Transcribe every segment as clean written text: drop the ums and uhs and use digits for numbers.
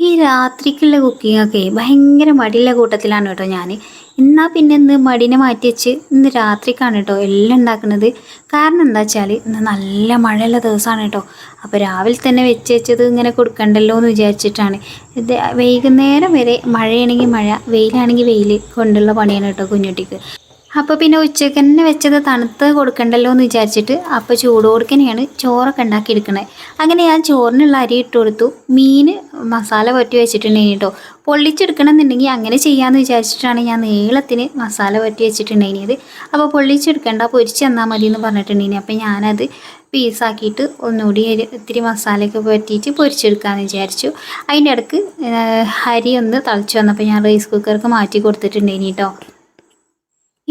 ഈ രാത്രിക്കുള്ള കുക്കിങ്ങൊക്കെ ഭയങ്കര മടിയുള്ള കൂട്ടത്തിലാണ് കേട്ടോ ഞാൻ. എന്നാൽ പിന്നെ ഇന്ന് മടിനെ മാറ്റി വെച്ച് ഇന്ന് രാത്രിക്കാണ് കേട്ടോ എല്ലാം ഉണ്ടാക്കുന്നത്. കാരണം എന്താ വെച്ചാൽ ഇന്ന് നല്ല മഴയുള്ള ദിവസമാണ് കേട്ടോ. അപ്പോൾ രാവിലെ തന്നെ വെച്ച് വെച്ചത് ഇങ്ങനെ കൊടുക്കണ്ടല്ലോ എന്ന് വിചാരിച്ചിട്ടാണ്. ഇത് വൈകുന്നേരം വരെ മഴയാണെങ്കിൽ മഴ, വെയിലാണെങ്കിൽ വെയിൽ കൊണ്ടുള്ള പണിയാണ് കേട്ടോ കുഞ്ഞുട്ടിക്ക്. അപ്പോൾ പിന്നെ ഉച്ചയ്ക്ക് തന്നെ വെച്ചത് തണുത്ത് കൊടുക്കണ്ടല്ലോ എന്ന് വിചാരിച്ചിട്ട് അപ്പോൾ ചൂട് കൊടുക്കനെയാണ് ചോറൊക്കെ ഉണ്ടാക്കിയെടുക്കണത്. അങ്ങനെ ഞാൻ ചോറിനുള്ള അരി ഇട്ട് കൊടുത്തു. മീൻ മസാല പറ്റി വെച്ചിട്ടുണ്ടെങ്കിൽ കേട്ടോ, പൊള്ളിച്ചെടുക്കണം എന്നുണ്ടെങ്കിൽ അങ്ങനെ ചെയ്യാമെന്ന് വിചാരിച്ചിട്ടാണ് ഞാൻ നീളത്തിന് മസാല പറ്റി വെച്ചിട്ടുണ്ടെങ്കിൽ. അപ്പോൾ പൊള്ളിച്ചെടുക്കണ്ട, പൊരിച്ച് തന്നാൽ മതി എന്ന് പറഞ്ഞിട്ടുണ്ടെങ്കിൽ അപ്പോൾ ഞാനത് പീസാക്കിയിട്ട് ഒന്നുകൂടി ഇത്തിരി മസാലയൊക്കെ പറ്റിയിട്ട് പൊരിച്ചെടുക്കാമെന്ന് വിചാരിച്ചു. അതിൻ്റെ ഇടയ്ക്ക് അരി ഒന്ന് തിളച്ച് വന്നപ്പോൾ ഞാൻ റൈസ് കുക്കർക്ക് മാറ്റി കൊടുത്തിട്ടുണ്ടെങ്കിൽ കേട്ടോ.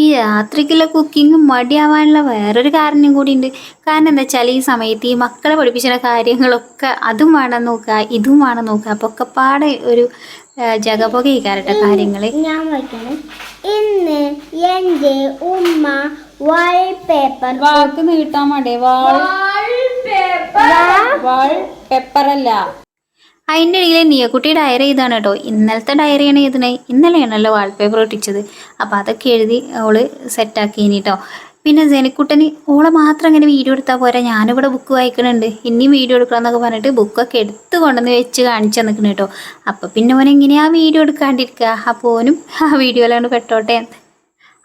ഈ രാത്രിക്കുള്ള കുക്കിംഗ് മടിയാവാനുള്ള വേറൊരു കാരണം കൂടി ഉണ്ട്. കാരണം എന്താ വെച്ചാൽ ഈ സമയത്ത് ഈ മക്കളെ പഠിപ്പിച്ച കാര്യങ്ങളൊക്കെ അതും വേണം നോക്കുക, ഇതും വേണം നോക്കുക. അപ്പോൾ ഒക്കെ പാടെ ഒരു ജഗപൊക ഇക്കാരട്ടെ കാര്യങ്ങൾ. ഞാൻ വയ്ക്കണം. ഇന്ന് എൻ്റെ ഉമ്മ വാൾപേപ്പർ വാക്ക് നീട്ടാൻ വേണ്ടേ, വാൾപേപ്പറല്ല. അതിൻ്റെ ഇടയിൽ നീയക്കുട്ടി ഡയറി ചെയ്താണ് കേട്ടോ. ഇന്നലത്തെ ഡയറിയാണ് എഴുതണേ. ഇന്നലെയാണല്ലോ വാൾപേപ്പർ ഒട്ടിച്ചത്. അപ്പോൾ അതൊക്കെ എഴുതി അവള് സെറ്റാക്കി കേട്ടോ. പിന്നെ ജനിക്കുട്ടന് ഓളെ മാത്രം അങ്ങനെ വീഡിയോ എടുത്താൽ പോരാ, ഞാനിവിടെ ബുക്ക് വായിക്കണുണ്ട്, ഇനിയും വീഡിയോ എടുക്കണം എന്നൊക്കെ പറഞ്ഞിട്ട് ബുക്കൊക്കെ എടുത്ത് കൊണ്ടുവന്ന് വെച്ച് കാണിച്ചു തന്നിക്കണം കേട്ടോ. അപ്പോൾ പിന്നെ ഓൻ എങ്ങനെയാ വീഡിയോ എടുക്കാണ്ടിരിക്കുക, അപ്പോൾ ഓനും ആ വീഡിയോയിലാണ് പെട്ടോട്ടെ.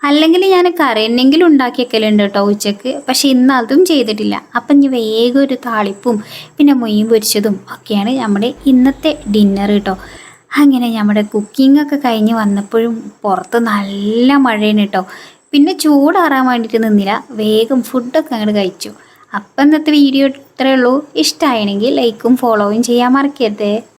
അല്ലെങ്കിൽ ഞാൻ കറി എന്നെങ്കിലും ഉണ്ടാക്കി വെക്കലുണ്ട് കേട്ടോ ഉച്ചക്ക്. പക്ഷെ ഇന്ന് അതും ചെയ്തിട്ടില്ല. അപ്പം ഇനി വേഗം ഒരു താളിപ്പും പിന്നെ മീൻ പൊരിച്ചതും ഒക്കെയാണ് നമ്മുടെ ഇന്നത്തെ ഡിന്നർ കേട്ടോ. അങ്ങനെ നമ്മുടെ കുക്കിങ്ങൊക്കെ കഴിഞ്ഞ് വന്നപ്പോഴും പുറത്ത് നല്ല മഴയാണ് കേട്ടോ. പിന്നെ ചൂടാറാൻ വേണ്ടിയിട്ട് നിന്നില്ല, വേഗം ഫുഡൊക്കെ അങ്ങോട്ട് കഴിച്ചു. അപ്പം ഇന്നത്തെ വീഡിയോ ഇത്രയേ ഉള്ളൂ. ഇഷ്ടമായെങ്കിൽ ലൈക്കും ഫോളോയും ചെയ്യാൻ മറക്കരുതേ.